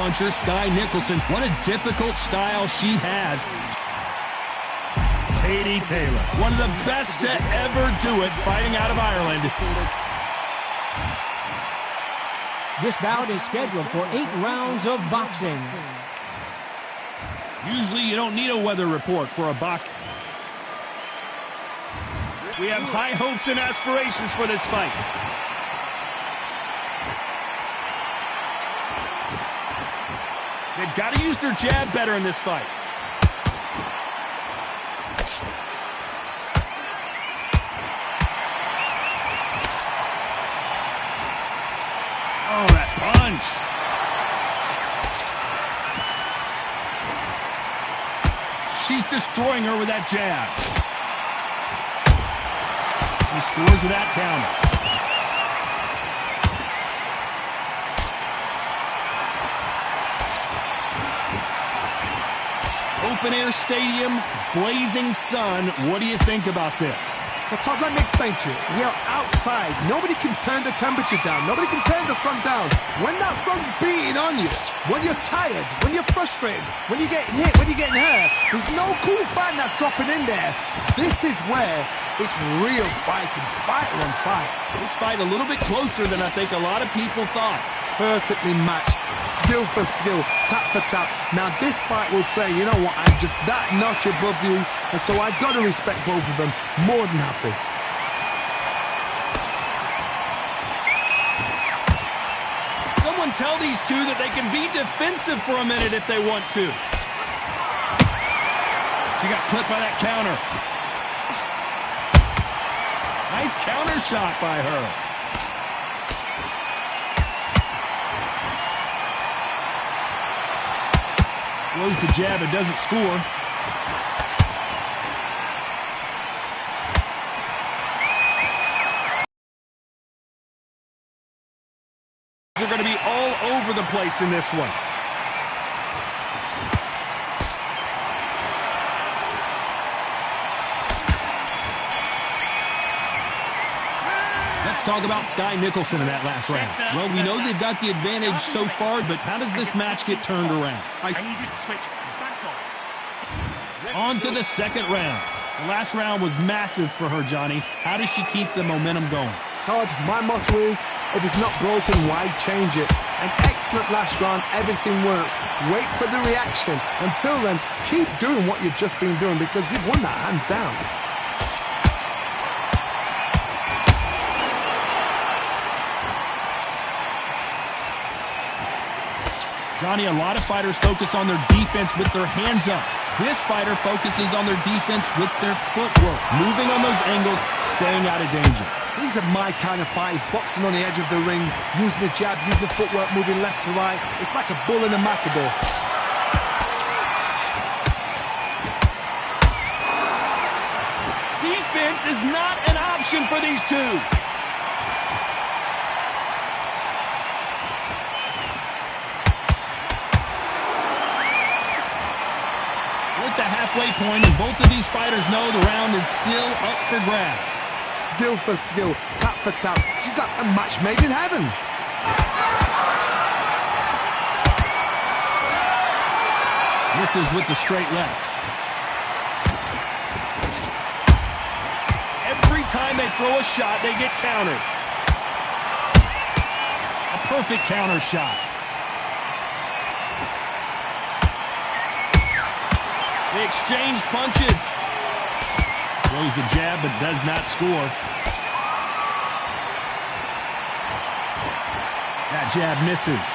puncher, Sky Nicholson. What a difficult style she has. Katie Taylor, One of the best to ever do it, fighting out of Ireland. This bout is scheduled for 8 rounds of boxing. Usually you don't need a weather report for a box. we have high hopes and aspirations for this fight. They've got to use their jab better in this fight. Oh, that punch. She's destroying her with that jab. She scores with that counter. Open air stadium, blazing sun. What do you think about this? So, Todd, let me explain to you. We are outside. Nobody can turn the temperature down. Nobody can turn the sun down. When that sun's beating on you, when you're tired, when you're frustrated, when you're getting hit, when you're getting hurt, there's no cool fight that's dropping in there. This is where it's real fighting, fighter on fight. This fight a little bit closer than I think a lot of people thought. Perfectly matched, skill for skill, tap for tap. Now this fight will say, you know what, I'm just that notch above you, and so I've got to respect both of them. More than happy. Someone tell these two that they can be defensive for a minute if they want to. She got clipped by that counter. Nice counter shot by her. Throws the jab, it doesn't score. They're going to be all over the place in this one. Let's talk about Sky Nicholson in that last round. Well, we know they've got the advantage so far, but how does this match get turned around? I need you to switch back On on. to the second round. The last round was massive for her, Johnny. How does she keep the momentum going? Todd, my motto is, if it's not broken, why change it? An excellent last round, everything works. Wait for the reaction. Until then, keep doing what you've just been doing because you've won that hands down. Johnny, a lot of fighters focus on their defense with their hands up. This fighter focuses on their defense with their footwork, moving on those angles, staying out of danger. These are my kind of fighters, boxing on the edge of the ring, using the jab, using the footwork, moving left to right. It's like a bull in a matador. Defense is not an option for these two. At the halfway point, and both of these fighters know the round is still up for grabs. Skill for skill, tap for tap. She's like a match made in heaven. Misses with the straight left. Every time they throw a shot, they get countered. A perfect counter shot. They exchange punches. Throws the jab, but does not score. That jab misses.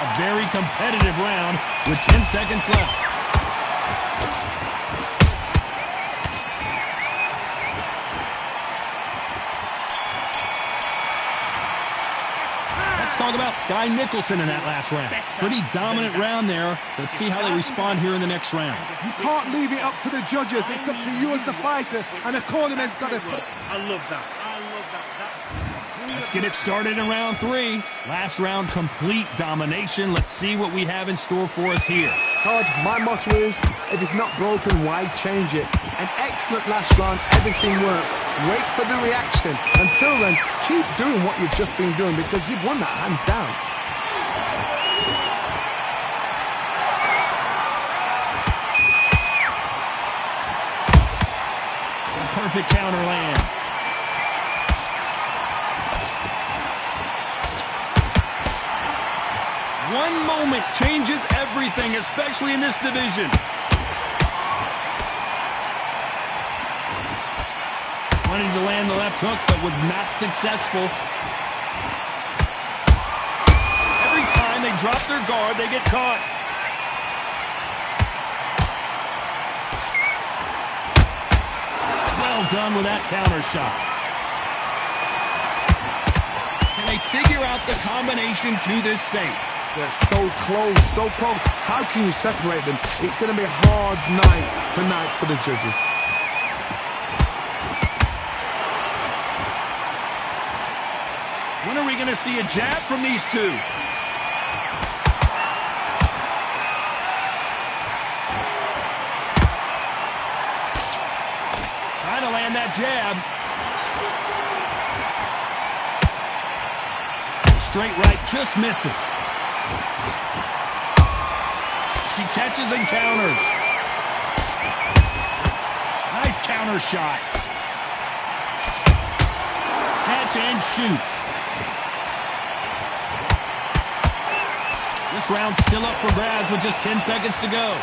A very competitive round with 10 seconds left. Talk about Sky Nicholson in that last round. Pretty dominant round there. Let's see how they respond here in the next round. You can't leave it up to the judges. It's up to you as the fighter, and the cornerman's got to... I love that. I love that. Let's get it started in round 3. Last round, complete domination. Let's see what we have in store for us here. Todd, my motto is, if it's not broken, why change it? An excellent last round, everything works. Wait for the reaction. Until then, keep doing what you've just been doing because you've won that hands down. Perfect counter lands. One moment changes everything, especially in this division. Wanting to land the left hook, but was not successful. Every time they drop their guard, they get caught. Well done with that counter shot. Can they figure out the combination to this safe? They're so close, so close. How can you separate them? It's going to be a hard night tonight for the judges. When are we going to see a jab from these two? Trying to land that jab. Straight right just misses. She catches and counters. Nice counter shot. Catch and shoot. This round's still up for grabs with just 10 seconds to go.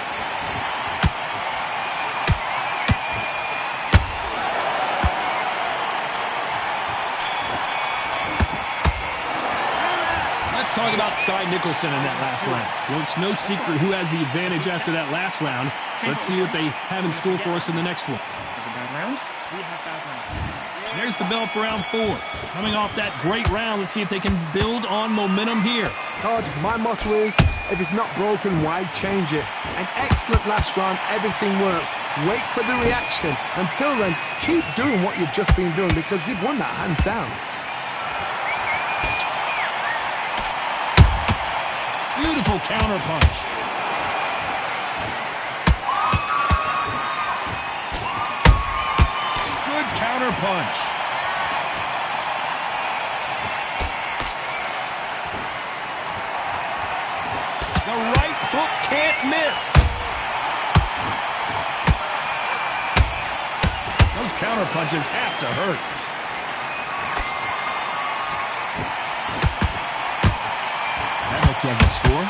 Let's talk about Sky Nicholson in that last round. Well, it's no secret who has the advantage after that last round. Let's see what they have in store for us in the next one. There's the bell for round 4. Coming off that great round, let's see if they can build on momentum here. Todd, my motto is, if it's not broken, why change it? An excellent last round, everything works. Wait for the reaction. Until then, keep doing what you've just been doing because you've won that hands down. Beautiful counter punch. Good counter punch. The right hook can't miss. Those counter punches have to hurt. That hook doesn't score.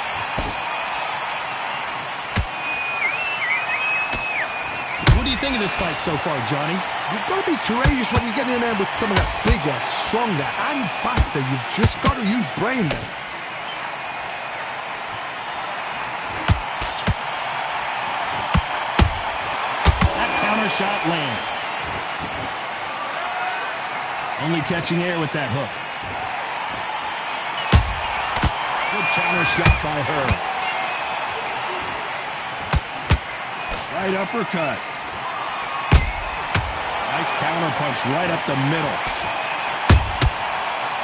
What do you think of this fight so far, Johnny? You've got to be courageous when you get in there with someone that's bigger, stronger, and faster. You've just got to use brain there. That counter shot lands. Only catching air with that hook. Good counter shot by her. Right uppercut. Nice counter punch right up the middle.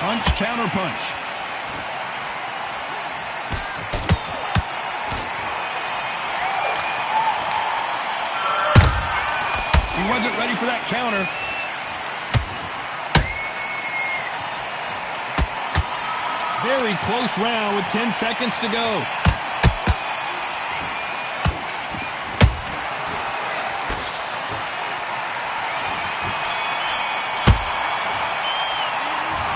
Punch, counter punch. She wasn't ready for that counter. Very close round with 10 seconds to go.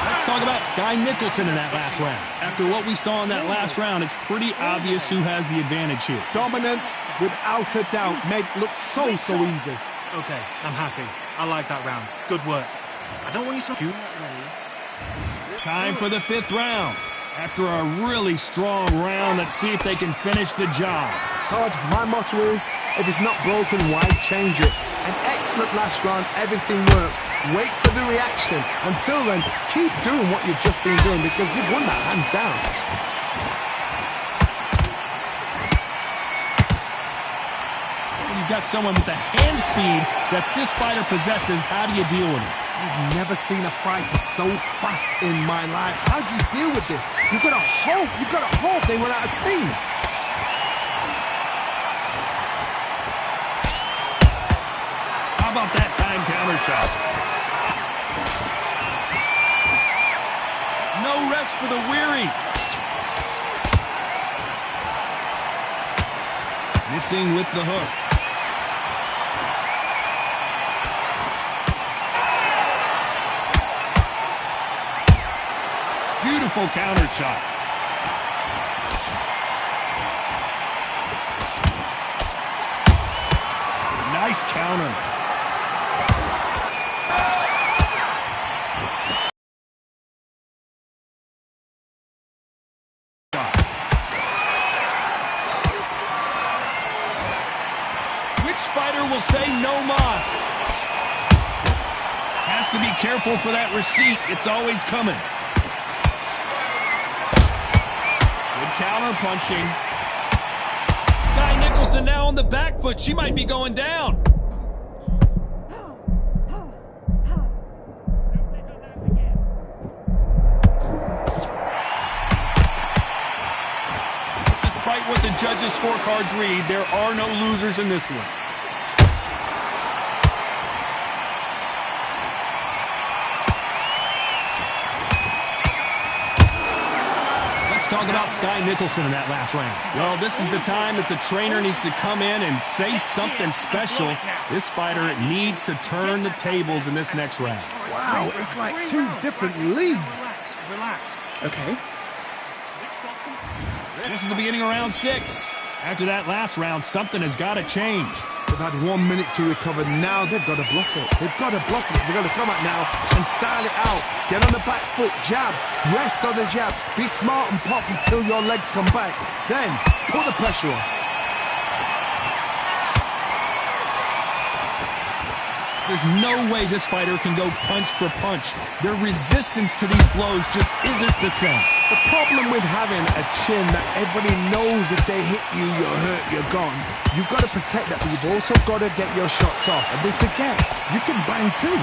Let's talk about Sky Nicholson in that last round. After what we saw in that last round, it's pretty obvious who has the advantage here. Dominance, without a doubt, made it look so easy. Okay, I'm happy. I like that round. Good work. I don't want you to do that, ready. Time for the 5th round. After a really strong round, let's see if they can finish the job. Todd, my motto is, if it's not broken, why change it? An excellent last round, everything works. Wait for the reaction. Until then, keep doing what you've just been doing because you've won that hands down. When you've got someone with the hand speed that this fighter possesses, how do you deal with it? I've never seen a fighter so fast in my life. How do you deal with this? You've got to hope they run out of steam. counter shot. No rest for the weary. Missing with the hook. Beautiful counter shot. Nice counter. Which fighter will say no mas? Has to be careful for that receipt. It's always coming. Good counter punching. Sky Nicholson now on the back foot. She might be going down. Despite what the judges' scorecards read, there are no losers in this one. Talk about Sky Nicholson in that last round. Well, this is the time that the trainer needs to come in and say something special. This fighter needs to turn the tables in this next round. Wow, it's like two different leagues. Relax. Okay. This is the beginning of round 6. After that last round, something has got to change. They've had 1 minute to recover. Now they've got to block it. They've got to block it. They've got to come out now and style it out. Get on the back foot, jab, rest on the jab. Be smart and pop until your legs come back. Then put the pressure on. There's no way this fighter can go punch for punch. Their resistance to these blows just isn't the same. The problem with having a chin that everybody knows if they hit you, you're hurt, you're gone. You've got to protect that, but you've also got to get your shots off. And they forget, you can bang too.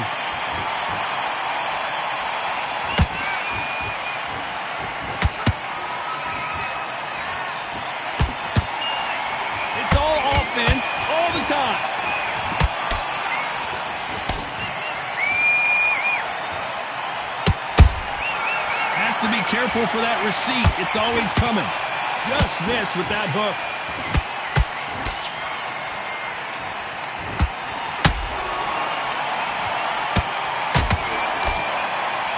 It's all offense all the time. To be careful for that receipt. It's always coming. Just missed with that hook.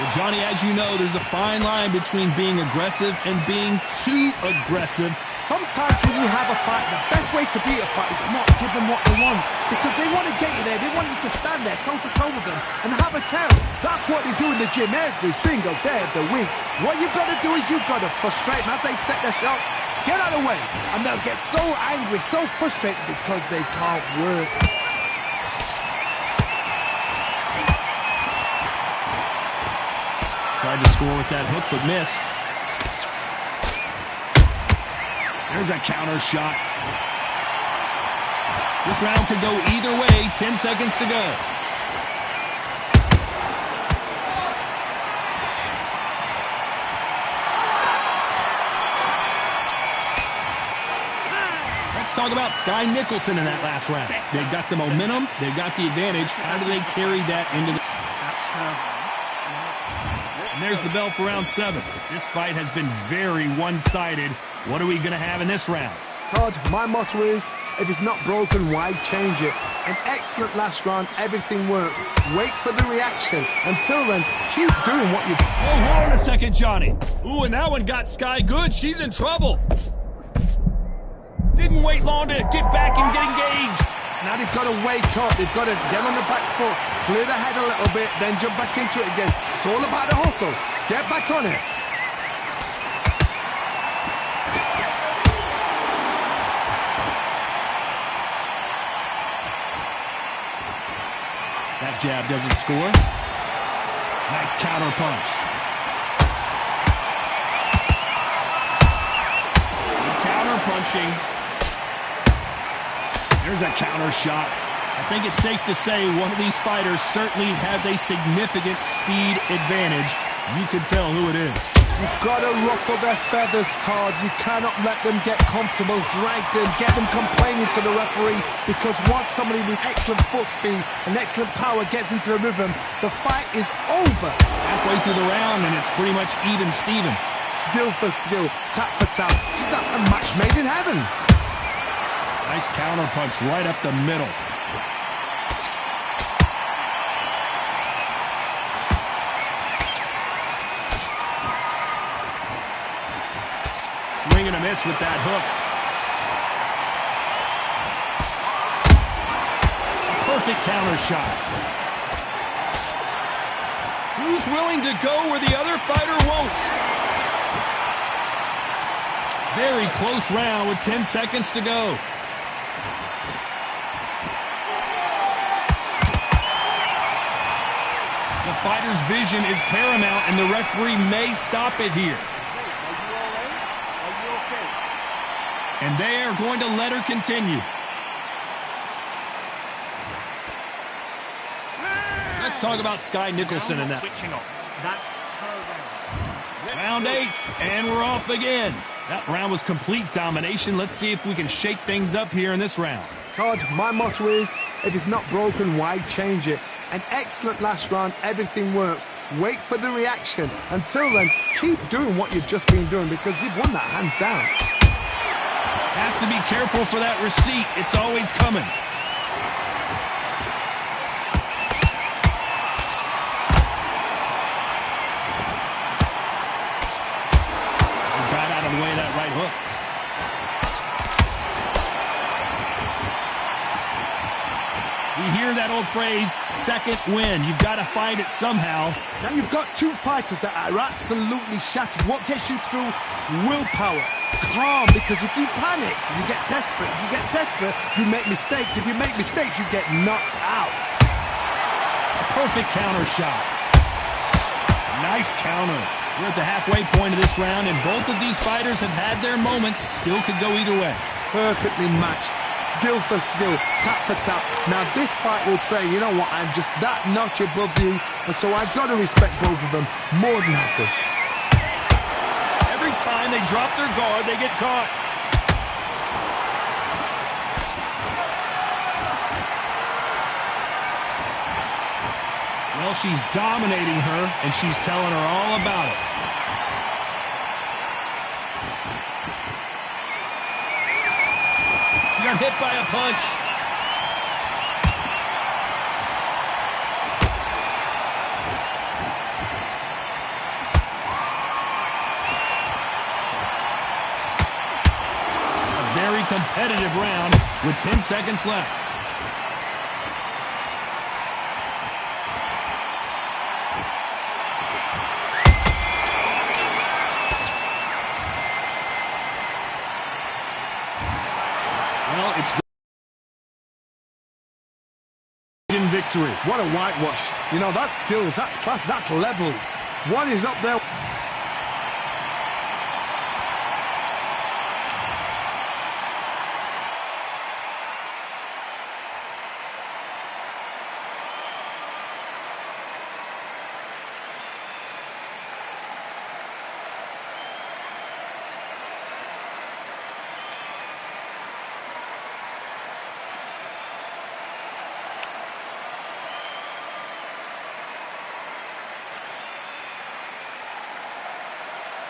Well, Johnny, as you know, there's a fine line between being aggressive and being too aggressive. Sometimes when you have a fight, the best way to beat a fight is not give them what they want. Because they want to get you there. They want you to stand there toe-to-toe with them and have a tear. That's what they do in the gym every single day of the week. What you've got to do is you've got to frustrate them as they set their shots. Get out of the way. And they'll get so angry, so frustrated because they can't work. Tried to score with that hook, but missed. There's a counter shot. This round could go either way. 10 seconds to go. Let's talk about Sky Nicholson in that last round. They've got the momentum. They've got the advantage. How do they carry that into the... That's her. And there's the bell for round 7. This fight has been very one-sided. What are we going to have in this round? Todd, my motto is, if it's not broken, why change it? An excellent last round, everything works. Wait for the reaction. Until then, keep doing what you... Oh, hold on a second, Johnny. Ooh, and that one got Sky good. She's in trouble. Didn't wait long to get back and get engaged. Now they've got to wake up. They've got to get on the back foot, clear the head a little bit, then jump back into it again. It's all about the hustle. Get back on it. That jab doesn't score. Nice counter punch. Good counter punching. There's a counter shot. I think it's safe to say one of these fighters certainly has a significant speed advantage. You can tell who it is. You've got to ruffle their feathers, Todd. You cannot let them get comfortable, drag them, get them complaining to the referee, because once somebody with excellent foot speed and excellent power gets into the rhythm, the fight is over. Halfway through the round, and it's pretty much even Steven. Skill for skill, tap for tap. She's like a match made in heaven. Nice counter punch right up the middle. Swing and a miss with that hook. A perfect counter shot. Who's willing to go where the other fighter won't? Very close round with 10 seconds to go. The fighter's vision is paramount, and the referee may stop it here. And they are going to let her continue. Let's talk about Sky Nicholson in that. Switching off. That's her Round round. 8, and we're off again. That round was complete domination. Let's see if we can shake things up here in this round. Todd, my motto is, if it's not broken, why change it? An excellent last round, everything works. Wait for the reaction. Until then, keep doing what you've just been doing, because you've won that hands down. Has to be careful for that receipt. It's always coming. Got out of the way of that right hook. We hear that old phrase, second win. You've got to find it somehow. Now you've got two fighters that are absolutely shattered. What gets you through? Willpower. Calm, because if you panic, you get desperate. If you get desperate, you make mistakes. If you make mistakes, you get knocked out. A perfect counter shot. Nice counter. We're at the halfway point of this round, and both of these fighters have had their moments. Still could go either way. Perfectly matched. Skill for skill, tap for tap. Now this fight will say, you know what, I'm just that notch above you, and so I've got to respect both of them. More than happy. Every time they drop their guard, they get caught. Well, she's dominating her, and she's telling her all about it. She got hit by a punch. A very competitive round with 10 seconds left. Well, it's victory. What a whitewash. You know, that's skills, that's class, that's levels. One is up there.